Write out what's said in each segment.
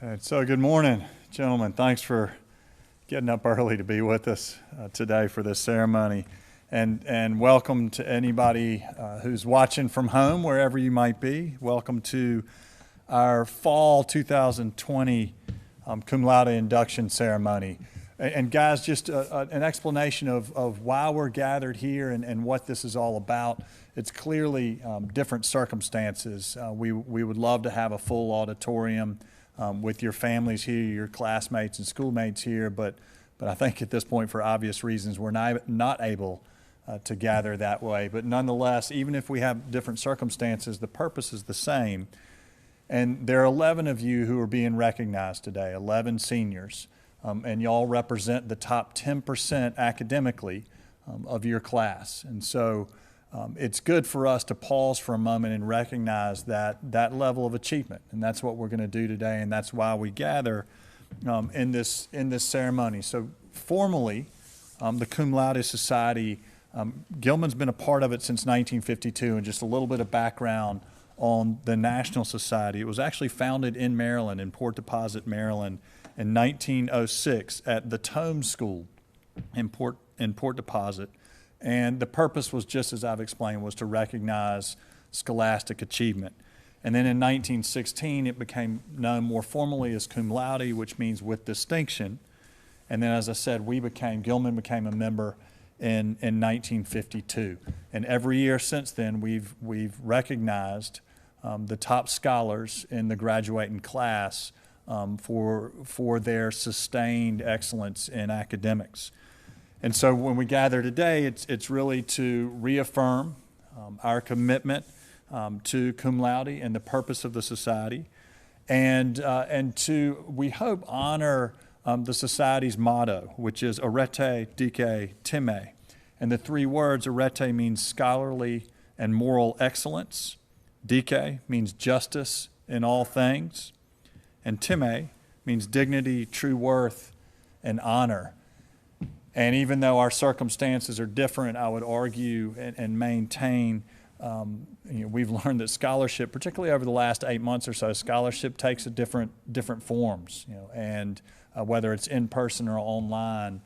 And so good morning, gentlemen. Thanks for getting up early to be with us today for this ceremony. And welcome to anybody who's watching from home, wherever you might be. Welcome to our fall 2020 cum laude induction ceremony. And guys, just an explanation of why we're gathered here and what this is all about. It's clearly different circumstances. We would love to have a full auditorium with your families here, your classmates and schoolmates here, but I think at this point, for obvious reasons, we're not able to gather that way. But nonetheless, even if we have different circumstances, the purpose is the same. And there are 11 of you who are being recognized today, 11 seniors, and y'all represent the top 10% academically of your class. And so it's good for us to pause for a moment and recognize that level of achievement. And that's what we're going to do today, and that's why we gather in this ceremony. So formally, the Cum Laude Society, Gilman's been a part of it since 1952, and just a little bit of background on the National Society. It was actually founded in Maryland, in Port Deposit, Maryland, in 1906 at the Tome School in Port Deposit. And the purpose was, just as I've explained, was to recognize scholastic achievement. And then in 1916, it became known more formally as cum laude, which means with distinction. And then, as I said, Gilman became a member in 1952. And every year since then, we've recognized the top scholars in the graduating class for their sustained excellence in academics. And so when we gather today, it's really to reaffirm our commitment to cum laude and the purpose of the society, and to, we hope, honor the society's motto, which is arete, dike, time. And the three words, arete means scholarly and moral excellence, dike means justice in all things, and time means dignity, true worth, and honor. And even though our circumstances are different, I would argue and maintain, we've learned that scholarship, particularly over the last 8 months or so, scholarship takes a different forms, and whether it's in person or online.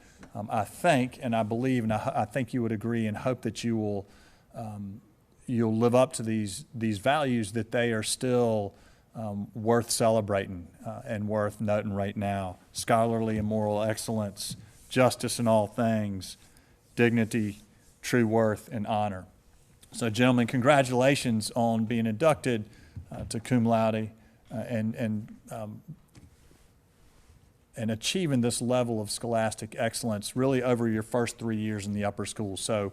I think, and I believe, and I think you would agree and hope that you'll live up to these values, that they are still worth celebrating and worth noting right now. Scholarly and moral excellence, justice in all things, dignity, true worth, and honor. So, gentlemen, congratulations on being inducted to cum laude and achieving this level of scholastic excellence really over your first 3 years in the upper school. So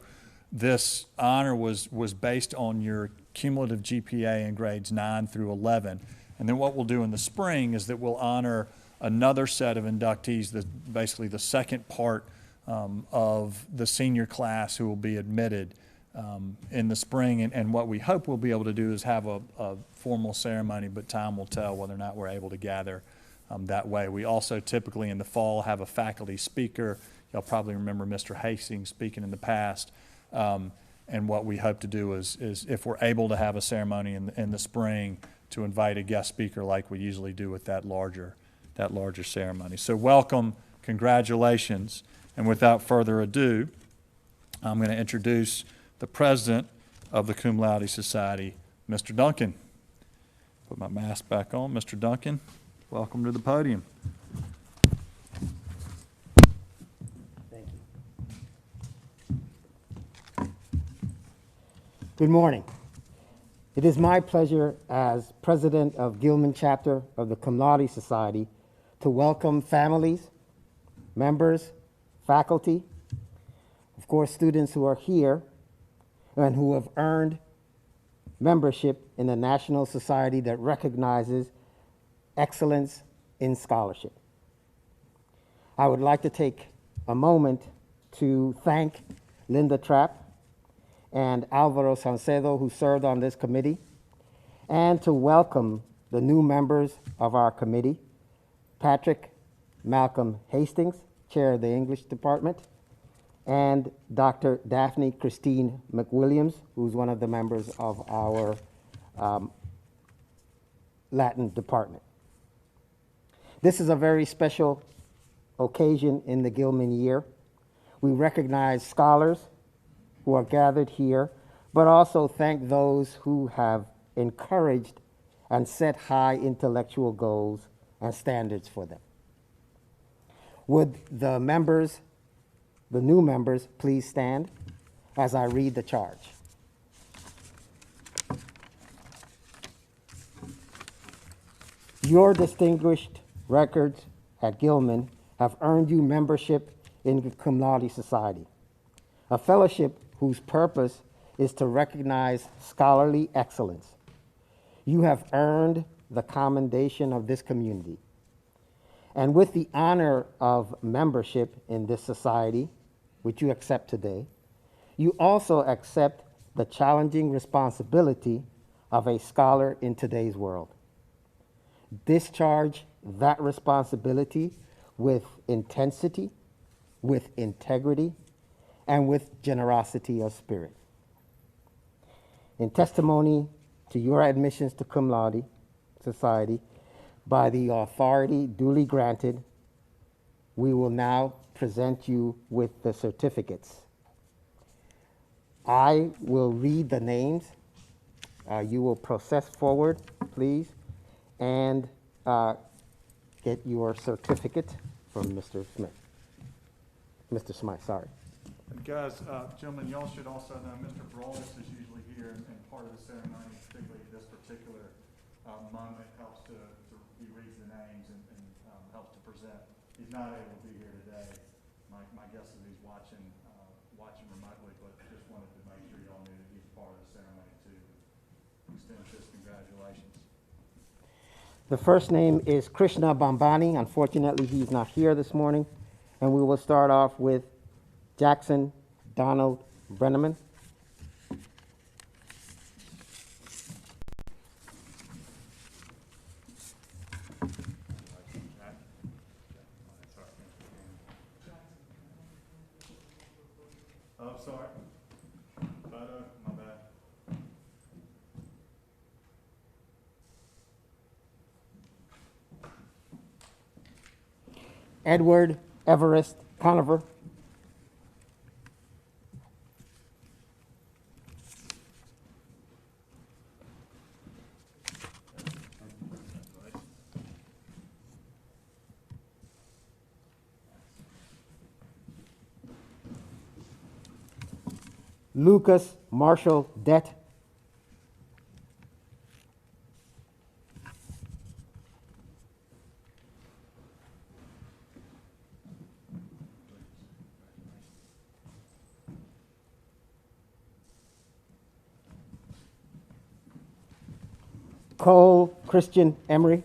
this honor was based on your cumulative GPA in grades 9 through 11. And then what we'll do in the spring is that we'll honor another set of inductees, basically the second part of the senior class who will be admitted in the spring. And what we hope we'll be able to do is have a formal ceremony, but time will tell whether or not we're able to gather that way. We also typically in the fall have a faculty speaker. Y'all probably remember Mr. Hastings speaking in the past. And what we hope to do is if we're able to have a ceremony in the spring, to invite a guest speaker like we usually do with that larger ceremony. So welcome, congratulations, and without further ado, I'm going to introduce the president of the Cum Laude Society, Mr. Duncan. Put my mask back on. Mr. Duncan, welcome to the podium. Thank you. Good morning. It is my pleasure as president of Gilman chapter of the Cum Laude Society to welcome families, members, faculty, of course, students who are here and who have earned membership in the National Society that recognizes excellence in scholarship. I would like to take a moment to thank Linda Trapp and Alvaro Salcedo, who served on this committee, and to welcome the new members of our committee, Patrick Malcolm Hastings, chair of the English department, and Dr. Daphne Christine McWilliams, who's one of the members of our Latin department. This is a very special occasion in the Gilman year. We recognize scholars who are gathered here, but also thank those who have encouraged and set high intellectual goals and standards for them. Would the new members, please stand as I read the charge. Your distinguished records at Gilman have earned you membership in the Cum Laude Society, a fellowship whose purpose is to recognize scholarly excellence. You have earned the commendation of this community. And with the honor of membership in this society, which you accept today, you also accept the challenging responsibility of a scholar in today's world. Discharge that responsibility with intensity, with integrity, and with generosity of spirit. In testimony to your admissions to Cum Laude Society, by the authority duly granted, we will now present you with the certificates. I will read the names. You will process forward, please, and get your certificate from Mr. Smith. Mr. Smith, sorry. And guys, gentlemen, y'all should also know Mr. Broadus is usually here and part of the ceremony, particularly this particular moment helps to he reads the names and helps to present. He's not able to be here today. My guess is he's watching remotely, but just wanted to make sure y'all knew that he's part of the ceremony too. Extend his congratulations. The first name is Krishna Bambani. Unfortunately, he's not here this morning. And we will start off with Jackson Donald Brenneman. Oh, sorry. Photo, my bad. Edward Everest Conover. Lucas Marshall Dett. Cole Christian Emery.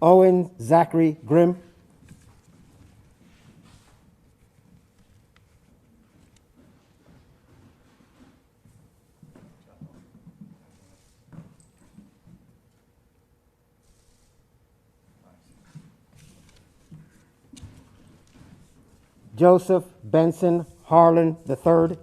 Owen Zachary Grimm. Joseph Benson Harlan III.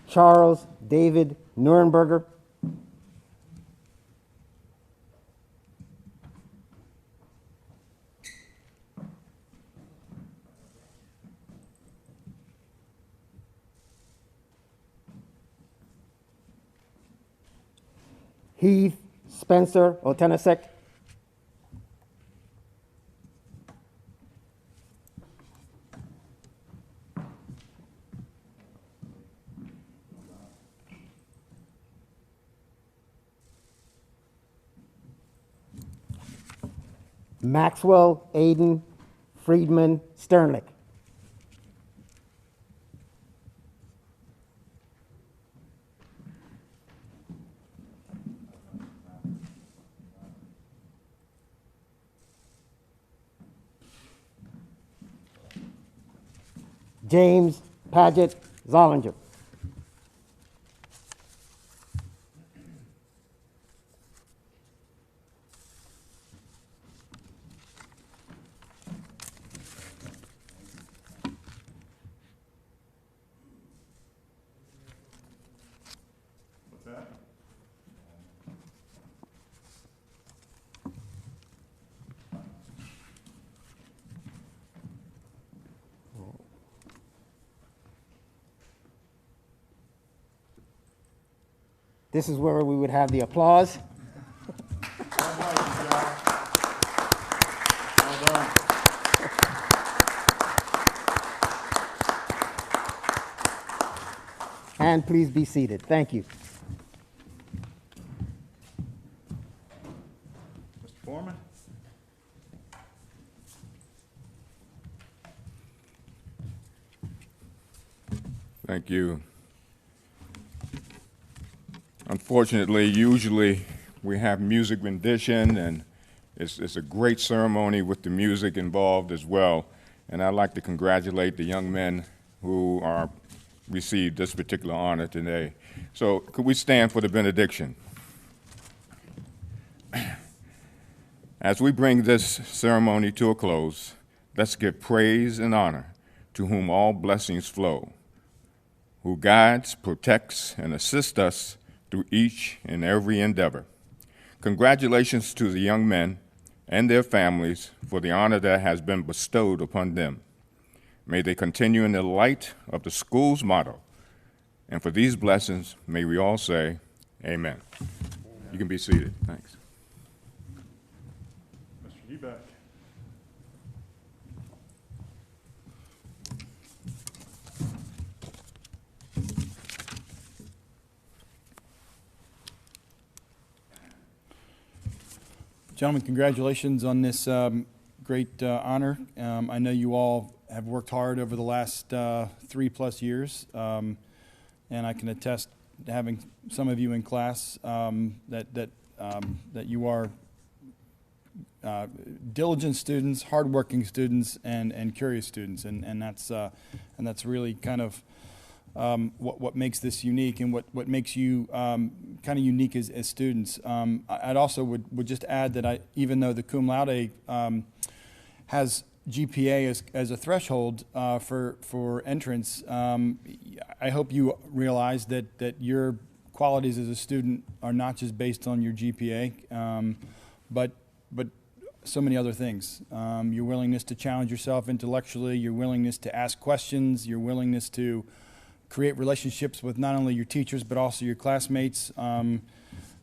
Charles David Nuremberger. Heath Spencer Otenasek. Maxwell Aiden Friedman Sternlick. James Paget Zollinger. What's that? This is where we would have the applause. Congratulations, Jack. Well done. And please be seated. Thank you. Mr. Foreman? Thank you. Unfortunately, usually we have music rendition, and it's a great ceremony with the music involved as well. And I'd like to congratulate the young men who are received this particular honor today. So could we stand for the benediction? As we bring this ceremony to a close, let's give praise and honor to whom all blessings flow, who guides, protects, and assists us through each and every endeavor. Congratulations to the young men and their families for the honor that has been bestowed upon them. May they continue in the light of the school's motto. And for these blessings, may we all say, amen. You can be seated. Thanks. Mr. Hubeck. Gentlemen, congratulations on this great honor. I know you all have worked hard over the last 3+ years, and I can attest to having some of you in class that you are diligent students, hardworking students, and curious students, and that's really kind of what makes this unique and what makes you kind of unique as students. I'd also would just add that even though the cum laude has GPA as a threshold for entrance, I hope you realize that your qualities as a student are not just based on your GPA, but so many other things. Your willingness to challenge yourself intellectually, your willingness to ask questions, your willingness to create relationships with not only your teachers but also your classmates, and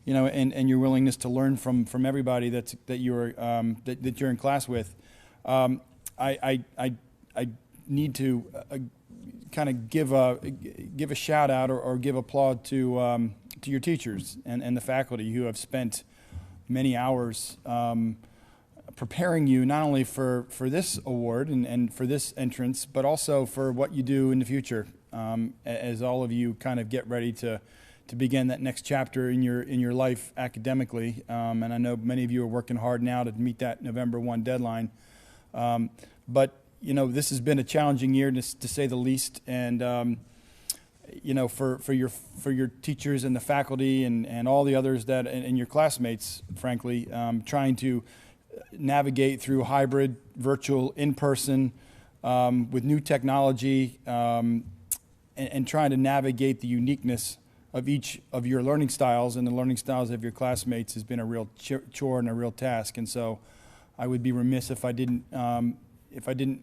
your willingness to learn from everybody that you're in class with. I need to kind of give a shout out or give applaud to your teachers and the faculty who have spent many hours preparing you not only for this award and for this entrance, but also for what you do in the future, as all of you kind of get ready to begin that next chapter in your life academically. And I know many of you are working hard now to meet that November 1 deadline. But this has been a challenging year to say the least, and for your teachers and the faculty and all the others and your classmates, frankly, trying to navigate through hybrid, virtual, in-person, with new technology, and trying to navigate the uniqueness of each of your learning styles and the learning styles of your classmates has been a real chore and a real task. And so I would be remiss if I didn't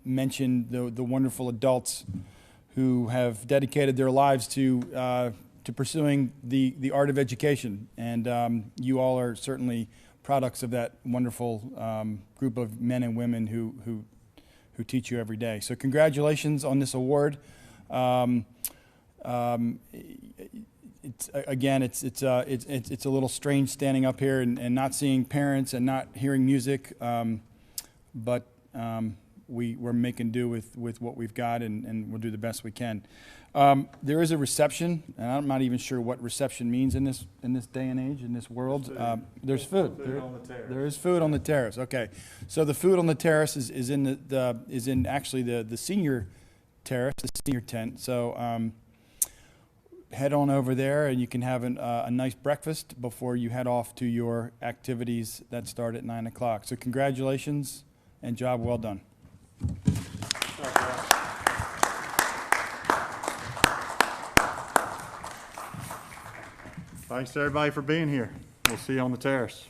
mention the wonderful adults who have dedicated their lives to pursuing the art of education. And you all are certainly products of that wonderful group of men and women who teach you every day. So congratulations on this award. It's a little strange standing up here and not seeing parents and not hearing music, but we're making do with what we've got, and we'll do the best we can. There is a reception, and I'm not even sure what reception means in this day and age, in this world. There's food. There is food on the terrace. Okay, so the food on the terrace is in actually the senior terrace, the senior tent. So head on over there, and you can have a nice breakfast before you head off to your activities that start at 9 o'clock. So congratulations and job well done. Thanks to everybody for being here. We'll see you on the terrace.